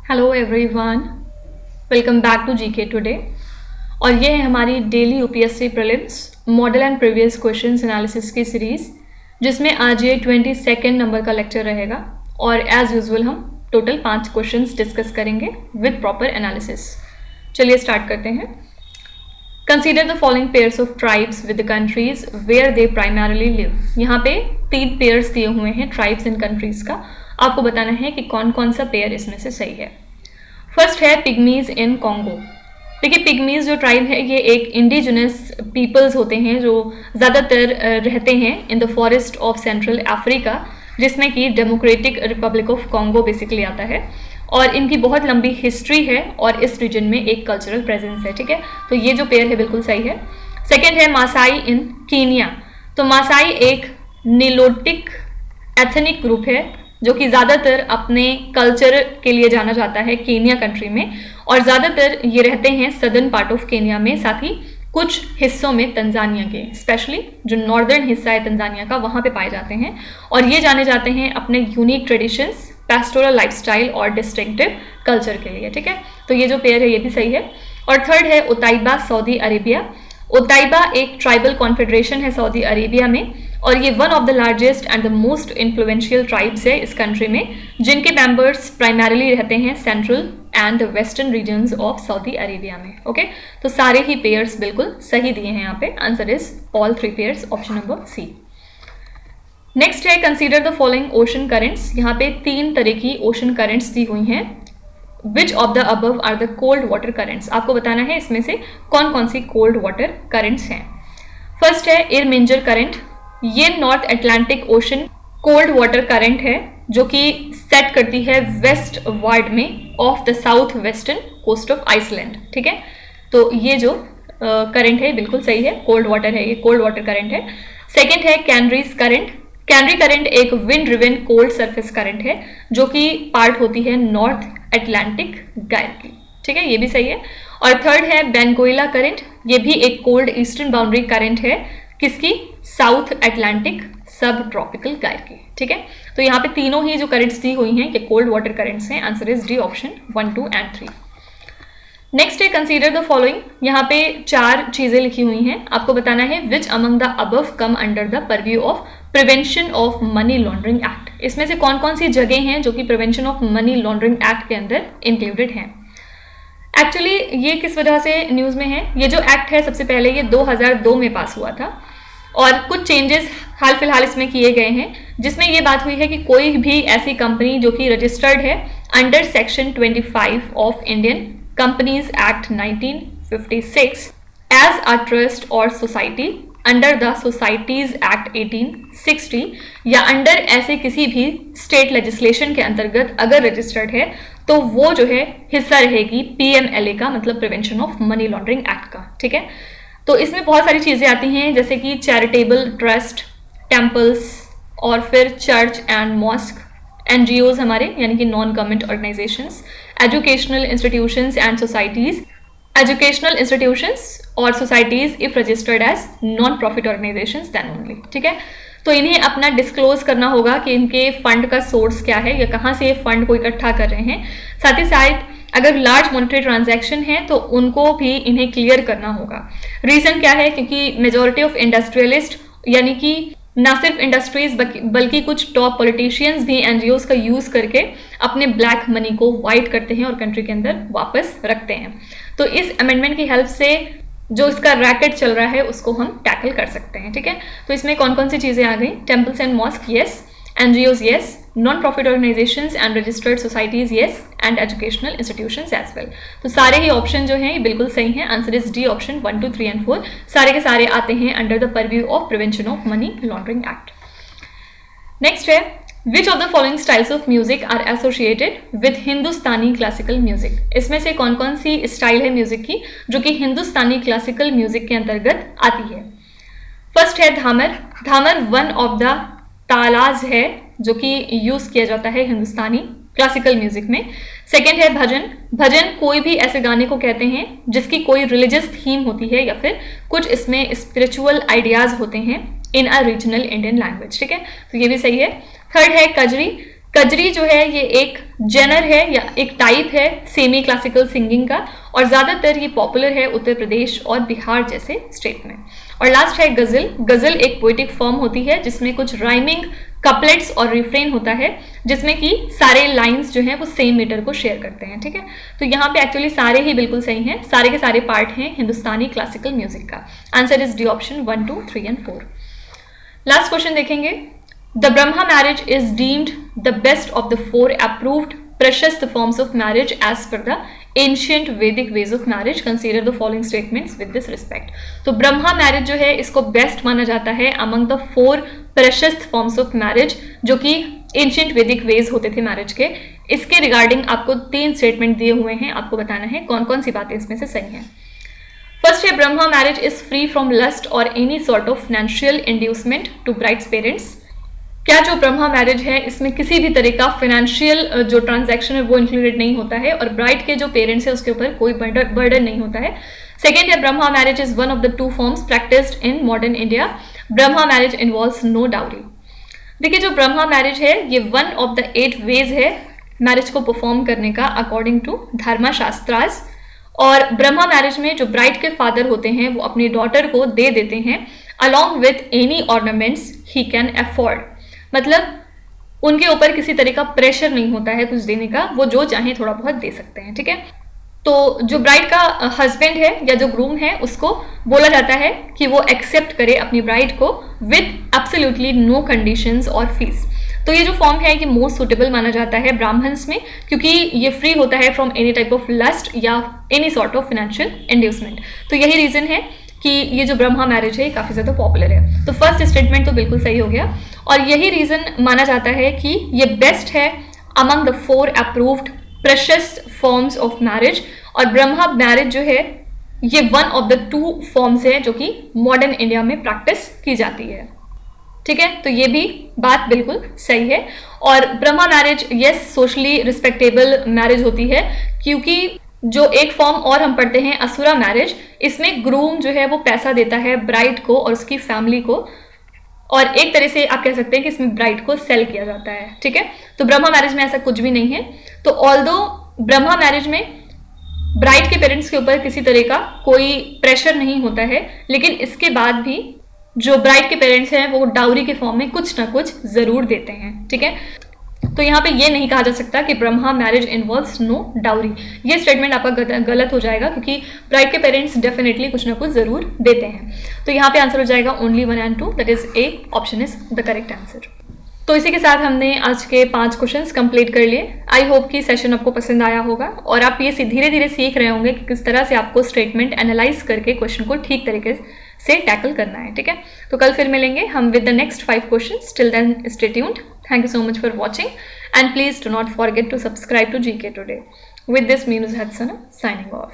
Hello everyone, welcome back to GK today. और ये है हमारी daily UPSC prelims model and previous questions analysis की सीरीज़, जिसमें आज ये 22 नंबर का लेक्चर रहेगा। और एज यूजुअल हम टोटल 5 क्वेश्चंस डिस्कस करेंगे विद प्रॉपर एनालिसिस। चलिए स्टार्ट करते हैं। Consider the following pairs of tribes with the countries where they primarily live. यहाँ पे 3 पेयर्स दिए हुए हैं ट्राइब्स एंड कंट्रीज का। आपको बताना है कि कौन कौन सा पेयर इसमें से सही है। फर्स्ट है पिग्मीज इन कॉन्गो। देखिए, पिग्मीज जो ट्राइब है ये एक इंडिजिनस पीपल्स होते हैं जो ज़्यादातर रहते हैं in the forest of central Africa, जिसमें कि democratic Republic of Congo basically आता है। और इनकी बहुत लंबी हिस्ट्री है और इस रीजन में एक कल्चरल प्रेजेंस है। ठीक है, तो ये जो पेयर है बिल्कुल सही है। सेकेंड है मासाई इन कीनिया। तो मासाई एक निलोटिक एथनिक ग्रुप है जो कि ज़्यादातर अपने कल्चर के लिए जाना जाता है केनिया कंट्री में, और ज़्यादातर ये रहते हैं सदर्न पार्ट ऑफ केनिया में, साथ ही कुछ हिस्सों में तंजानिया के, स्पेशली जो नॉर्दर्न हिस्सा है तंजानिया का, वहाँ पे पाए जाते हैं। और ये जाने जाते हैं अपने यूनिक ट्रेडिशंस, पैस्टोरल लाइफस्टाइल और डिस्टिंक्टिव कल्चर के लिए। ठीक है, तो ये जो पेयर है ये भी सही है। और थर्ड है उताइबा सऊदी अरेबिया। उताइबा एक ट्राइबल कॉन्फेडरेशन है सऊदी अरेबिया में, और ये one of the largest and the most influential tribes है इस कंट्री में, जिनके मेंबर्स प्राइमरीली रहते हैं central and western regions of Saudi Arabia में। ओके, तो सारे ही पेयर्स बिल्कुल सही दिए हैं यहाँ पे। Answer is all 3 pairs, option number C. Next है consider the following ocean currents. यहाँ पे 3 तरह की ओशन करेंट्स दी हुई हैं। Which of the above are the cold water currents. आपको बताना है इसमें से कौन कौन सी कोल्ड वाटर करेंट्स हैं। फर्स्ट है इरमिंजर करेंट। ये North Atlantic Ocean cold water current है जो कि सेट करती है वेस्ट वार्ड में off the south western coast of Iceland. ठीक है, तो ये जो करंट है बिल्कुल सही है, कोल्ड वाटर है, ये कोल्ड वाटर करंट है। सेकंड है कैनरीज करंट। कैनरी करंट एक wind driven cold surface current है जो कि पार्ट होती है नॉर्थ अटलांटिक गायर की। ठीक है, ये भी सही है। और थर्ड है बेनगोइला करंट। ये भी एक कोल्ड ईस्टर्न बाउंड्री करंट है, किसकी? साउथ अटलांटिक सब ट्रॉपिकल गायर की। ठीक है, तो यहाँ पे तीनों ही जो करंट्स दी हुई हैं ये कोल्ड वाटर करंट्स हैं। Answer is D, option 1, 2 and 3। Next है कंसीडर द फॉलोइंग। यहाँ पे 4 चीजें लिखी हुई हैं। आपको बताना है which among the above come under the purview of prevention of money laundering act. इसमें से कौन कौन सी जगह हैं जो कि prevention of money laundering act के अंदर इंक्लूडेड हैं। एक्चुअली ये किस वजह से न्यूज में है? ये जो एक्ट है सबसे पहले ये 2002 में पास हुआ था, और कुछ चेंजेस हाल फिलहाल इसमें किए गए हैं, जिसमें ये बात हुई है कि कोई भी ऐसी कंपनी जो कि रजिस्टर्ड है under section 25 of Indian companies act 1956 as a trust और society under the societies act 1860 या अंडर ऐसे किसी भी स्टेट लेजिस्लेशन के अंतर्गत अगर रजिस्टर्ड है तो वो जो है हिस्सा रहेगी PMLA का, मतलब prevention of money laundering act का। ठीक है, तो इसमें बहुत सारी चीज़ें आती हैं जैसे कि चैरिटेबल ट्रस्ट, टेम्पल्स, और फिर चर्च एंड मॉस्क, NGOs हमारे यानी कि non government organisations, educational institutions and societies, educational institutions और societies if registered as non profit organisations then only. ठीक है, तो इन्हें अपना डिस्क्लोज करना होगा कि इनके फंड का सोर्स क्या है या कहाँ से ये फंड को इकट्ठा कर रहे हैं। साथ ही साथ अगर लार्ज मॉनेटरी ट्रांजैक्शन है तो उनको भी इन्हें क्लियर करना होगा। रीजन क्या है? क्योंकि मेजॉरिटी ऑफ इंडस्ट्रियलिस्ट यानी कि ना सिर्फ इंडस्ट्रीज बल्कि कुछ टॉप पॉलिटिशियंस भी NGOs का यूज करके अपने ब्लैक मनी को वाइट करते हैं और कंट्री के अंदर वापस रखते हैं। तो इस अमेंडमेंट की हेल्प से जो इसका रैकेट चल रहा है उसको हम टैकल कर सकते हैं। ठीक है, तो इसमें कौन कौन सी चीजें आ गई? Temples and mosque yes, NGOs yes, non-profit organizations and registered societies yes, and educational institutions as well। तो सारे ही ऑप्शन जो हैं ये बिल्कुल सही हैं। Answer is D, option 1, 2, 3 and 4 सारे के सारे आते हैं under the purview of prevention of money laundering act. Next है which of the following styles of music are associated with Hindustani classical music. इसमें से कौन कौन सी स्टाइल है म्यूजिक की जो कि हिंदुस्तानी क्लासिकल म्यूजिक के अंतर्गत आती है। फर्स्ट है धामर। धामर वन ऑफ द तालाज है जो कि यूज किया जाता है हिंदुस्तानी क्लासिकल म्यूजिक में। सेकंड है भजन। भजन कोई भी ऐसे गाने को कहते हैं जिसकी कोई रिलीजियस थीम होती है या फिर कुछ इसमें स्पिरिचुअल आइडियाज होते हैं इन अ रीजनल इंडियन लैंग्वेज। ठीक है, तो ये भी सही है। थर्ड है कजरी। कजरी जो है ये एक जेनर है या एक टाइप है सेमी क्लासिकल सिंगिंग का, और ज़्यादातर ये पॉपुलर है उत्तर प्रदेश और बिहार जैसे स्टेट में। और लास्ट है गज़ल। गज़ल एक पोइटिक फॉर्म होती है जिसमें कुछ राइमिंग कपलेट्स और रिफ्रेन होता है, जिसमें कि सारे लाइंस जो हैं वो सेम मीटर को शेयर करते हैं। ठीक है, तो यहाँ पे एक्चुअली सारे ही बिल्कुल सही हैं, सारे के सारे पार्ट हैं हिंदुस्तानी क्लासिकल म्यूजिक का। Answer is D option 1, 2, 3 and 4। Last question देखेंगे। The Brahma marriage is deemed the best of the 4 approved Prashast forms of marriage as per the ancient Vedic ways of marriage. Consider the following statements with this respect. तो Brahma marriage जो है इसको best माना जाता है among the 4 प्रशस्त forms of marriage जो कि एंशियंट वैदिक वेज होते थे मैरिज के। इसके रिगार्डिंग आपको 3 स्टेटमेंट दिए हुए हैं, आपको बताना है कौन कौन सी बातें इसमें से सही हैं। फर्स्ट है Brahma marriage is free from lust और any sort of financial inducement to bride's parents. क्या जो ब्रह्मा मैरिज है इसमें किसी भी तरह का फाइनेंशियल जो ट्रांजैक्शन है वो इंक्लूडेड नहीं होता है, और ब्राइड के जो पेरेंट्स है उसके ऊपर कोई बर्डन नहीं होता है। सेकेंड है Brahma marriage is one of the 2 forms practised in modern India. Brahma marriage involves no dowry. देखिए जो ब्रह्मा मैरिज है ये वन ऑफ द 8 वेज है मैरिज को परफॉर्म करने का अकॉर्डिंग टू धर्मशास्त्रास। और ब्रह्मा मैरिज में जो ब्राइड के फादर होते हैं वो अपनी डॉटर को दे देते हैं along with any ornaments he can afford. मतलब उनके ऊपर किसी तरह का प्रेशर नहीं होता है कुछ देने का, वो जो चाहे थोड़ा बहुत दे सकते हैं। ठीक है, तो जो ब्राइड का हस्बैंड है या जो ग्रूम है उसको बोला जाता है कि वो एक्सेप्ट करे अपनी ब्राइड को विद एब्सोल्युटली नो कंडीशंस और फीस। तो ये जो फॉर्म है ये मोस्ट सुटेबल माना जाता है ब्राह्मण्स में, क्योंकि ये फ्री होता है from any type of lust या any sort of financial inducement. तो यही रीजन है कि ये जो ब्रह्मा मैरिज है ये काफ़ी ज़्यादा पॉपुलर है। तो फर्स्ट स्टेटमेंट तो बिल्कुल सही हो गया, और यही रीज़न माना जाता है कि ये बेस्ट है अमंग द 4 अप्रूव्ड प्रशस्त फॉर्म्स ऑफ मैरिज। और ब्रह्मा मैरिज जो है ये वन ऑफ द 2 फॉर्म्स है जो कि मॉडर्न इंडिया में प्रैक्टिस की जाती है। ठीक है, तो ये भी बात बिल्कुल सही है। और Brahma marriage yes socially respectable marriage होती है, क्योंकि जो एक फॉर्म और हम पढ़ते हैं असुरा मैरिज, इसमें ग्रूम जो है वो पैसा देता है ब्राइड को और उसकी फैमिली को, और एक तरह से आप कह सकते हैं कि इसमें ब्राइड को सेल किया जाता है। ठीक है, तो ब्रह्मा मैरिज में ऐसा कुछ भी नहीं है। तो ऑल्दो ब्रह्मा मैरिज में ब्राइड के पेरेंट्स के ऊपर किसी तरह का कोई प्रेशर नहीं होता है, लेकिन इसके बाद भी जो ब्राइड के पेरेंट्स हैं वो डाउरी के फॉर्म में कुछ ना कुछ जरूर देते हैं। ठीक है, तो यहाँ पे ये नहीं कहा जा सकता कि Brahma marriage involves no dowry. ये स्टेटमेंट आपका गलत हो जाएगा, क्योंकि ब्राइड के पेरेंट्स डेफिनेटली कुछ ना कुछ जरूर देते हैं। तो यहाँ पे आंसर हो जाएगा only 1 and 2, that is A option is the correct answer. तो इसी के साथ हमने आज के 5 क्वेश्चंस कंप्लीट कर लिए। आई होप कि सेशन आपको पसंद आया होगा और आप ये धीरे धीरे सीख रहे होंगे कि किस तरह से आपको स्टेटमेंट एनालाइज करके क्वेश्चन को ठीक तरीके से टैकल करना है। ठीक है, तो कल फिर मिलेंगे हम with the next 5 questions. Till then stay tuned. Thank you so much for watching, and please do not forget to subscribe to GK Today. With this, me Nuzhat Sana signing off.